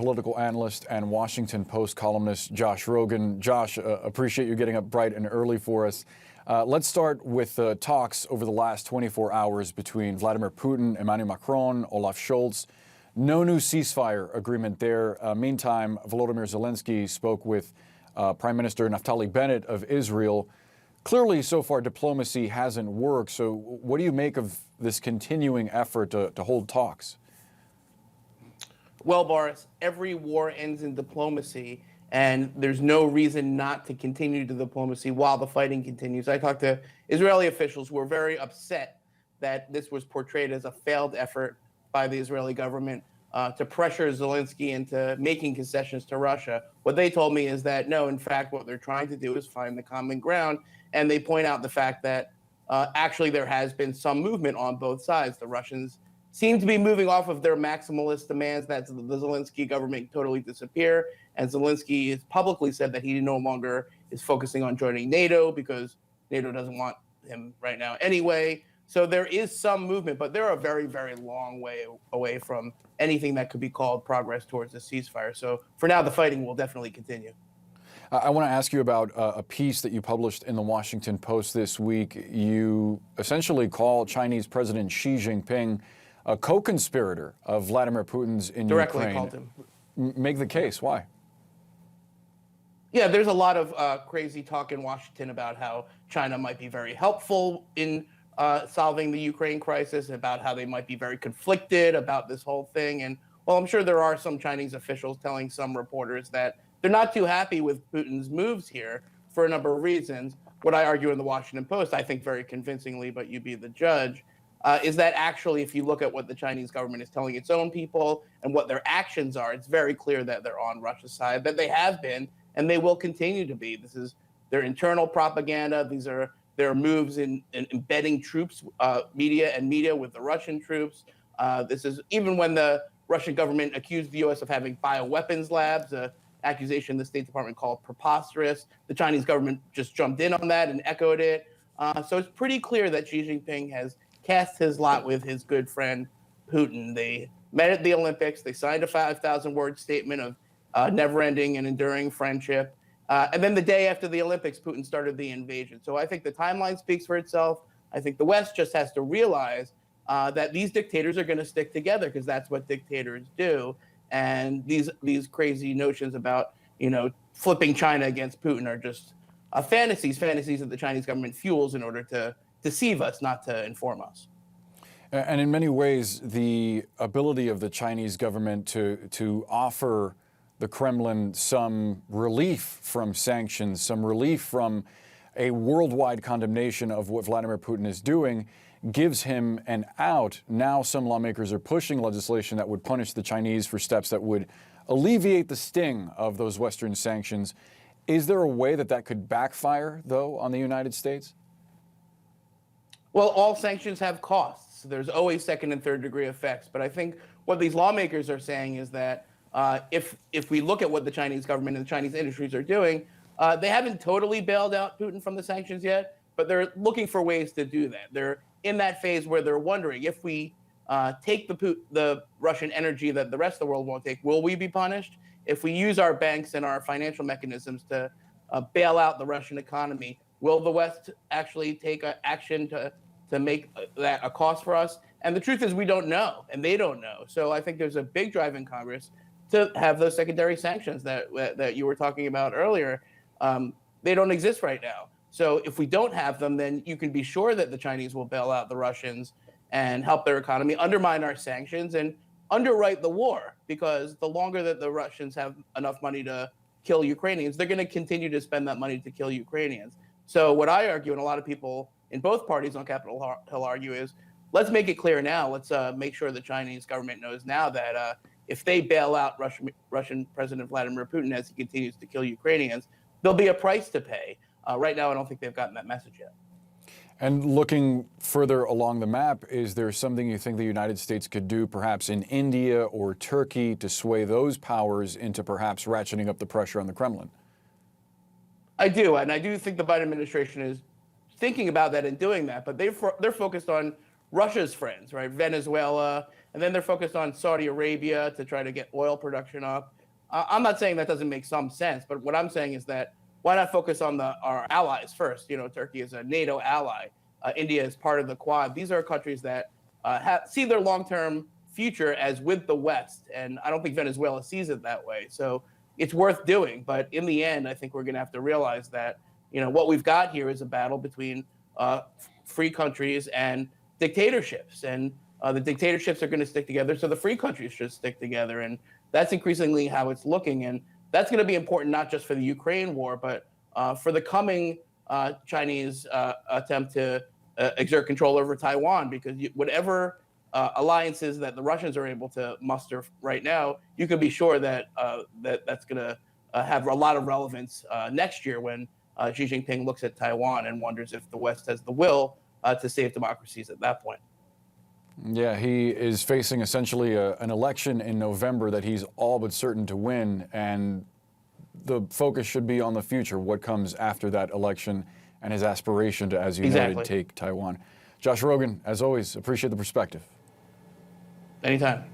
Political analyst and Washington Post columnist Josh Rogin. Josh, appreciate you getting up bright and early for us. Let's start with talks over the last 24 hours between Vladimir Putin, Emmanuel Macron, Olaf Scholz. No new ceasefire agreement there. Meantime, Volodymyr Zelensky spoke with Prime Minister Naftali Bennett of Israel. Clearly, so far, diplomacy hasn't worked. So what do you make of this continuing effort to hold talks? Well, Boris, every war ends in diplomacy, and there's no reason not to continue the diplomacy while the fighting continues. I talked to Israeli officials who were very upset that this was portrayed as a failed effort by the Israeli government to pressure Zelensky into making concessions to Russia. What they told me is that, no, in fact, what they're trying to do is find the common ground, and they point out the fact that actually there has been some movement on both sides. The Russians seem to be moving off of their maximalist demands that the Zelensky government totally disappear. And Zelensky has publicly said that he no longer is focusing on joining NATO because NATO doesn't want him right now anyway. So there is some movement, but they're a very, very long way away from anything that could be called progress towards a ceasefire. So for now, the fighting will definitely continue. I want to ask you about a piece that you published in the Washington Post this week. You essentially call Chinese President Xi Jinping a co-conspirator of Vladimir Putin's in Directly Ukraine. called him. Make the case. Why? Yeah, there's a lot of crazy talk in Washington about how China might be very helpful in solving the Ukraine crisis, about how they might be very conflicted about this whole thing. And well, I'm sure there are some Chinese officials telling some reporters that they're not too happy with Putin's moves here for a number of reasons. What I argue in the Washington Post, I think very convincingly, but you be the judge, is that actually, if you look at what the Chinese government is telling its own people and what their actions are, it's very clear that they're on Russia's side, that they have been, and they will continue to be. This is their internal propaganda. These are their moves in embedding troops, media with the Russian troops. This is even when the Russian government accused the U.S. of having bioweapons labs, an accusation the State Department called preposterous. The Chinese government just jumped in on that and echoed it. So it's pretty clear that Xi Jinping has cast his lot with his good friend Putin. They met at the Olympics. They signed a 5,000-word statement of never-ending and enduring friendship. And then the day after the Olympics, Putin started the invasion. So I think the timeline speaks for itself. I think the West just has to realize that these dictators are going to stick together because that's what dictators do. And these crazy notions about, flipping China against Putin are just fantasies that the Chinese government fuels in order to deceive us, not to inform us. And in many ways, the ability of the Chinese government to offer the Kremlin some relief from sanctions, some relief from a worldwide condemnation of what Vladimir Putin is doing, gives him an out. Now some lawmakers are pushing legislation that would punish the Chinese for steps that would alleviate the sting of those Western sanctions. Is there a way that could backfire, though, on the United States? Well, all sanctions have costs. There's always second and third degree effects. But I think what these lawmakers are saying is that if we look at what the Chinese government and the Chinese industries are doing, they haven't totally bailed out Putin from the sanctions yet, but they're looking for ways to do that. They're in that phase where they're wondering, if we take the Russian energy that the rest of the world won't take, will we be punished? If we use our banks and our financial mechanisms to bail out the Russian economy, will the West actually take action to make that a cost for us? And the truth is, we don't know, and they don't know. So I think there's a big drive in Congress to have those secondary sanctions that you were talking about earlier. They don't exist right now. So if we don't have them, then you can be sure that the Chinese will bail out the Russians and help their economy, undermine our sanctions, and underwrite the war. Because the longer that the Russians have enough money to kill Ukrainians, they're going to continue to spend that money to kill Ukrainians. So what I argue, and a lot of people in both parties on Capitol Hill argue, is let's make it clear now. Let's make sure the Chinese government knows now that if they bail out Russian President Vladimir Putin as he continues to kill Ukrainians, there'll be a price to pay. Right now, I don't think they've gotten that message yet. And looking further along the map, is there something you think the United States could do, perhaps in India or Turkey, to sway those powers into perhaps ratcheting up the pressure on the Kremlin? I do, and I do think the Biden administration is thinking about that and doing that, but they're focused on Russia's friends, right? Venezuela, and then they're focused on Saudi Arabia to try to get oil production up. I'm not saying that doesn't make some sense, but what I'm saying is that why not focus on our allies first? Turkey is a NATO ally. India is part of the Quad. These are countries that see their long-term future as with the West, and I don't think Venezuela sees it that way. So it's worth doing, but in the end, I think we're going to have to realize that what we've got here is a battle between free countries and dictatorships, and the dictatorships are going to stick together, so the free countries should stick together, and that's increasingly how it's looking, and that's going to be important not just for the Ukraine war, but for the coming Chinese attempt to exert control over Taiwan, because whatever alliances that the Russians are able to muster right now, you can be sure that that's going to have a lot of relevance next year when Xi Jinping looks at Taiwan and wonders if the West has the will to save democracies at that point. Yeah, he is facing essentially an election in November that he's all but certain to win, and the focus should be on the future, what comes after that election, and his aspiration to, as you noted, take Taiwan. Josh Rogin, as always, appreciate the perspective. Anytime.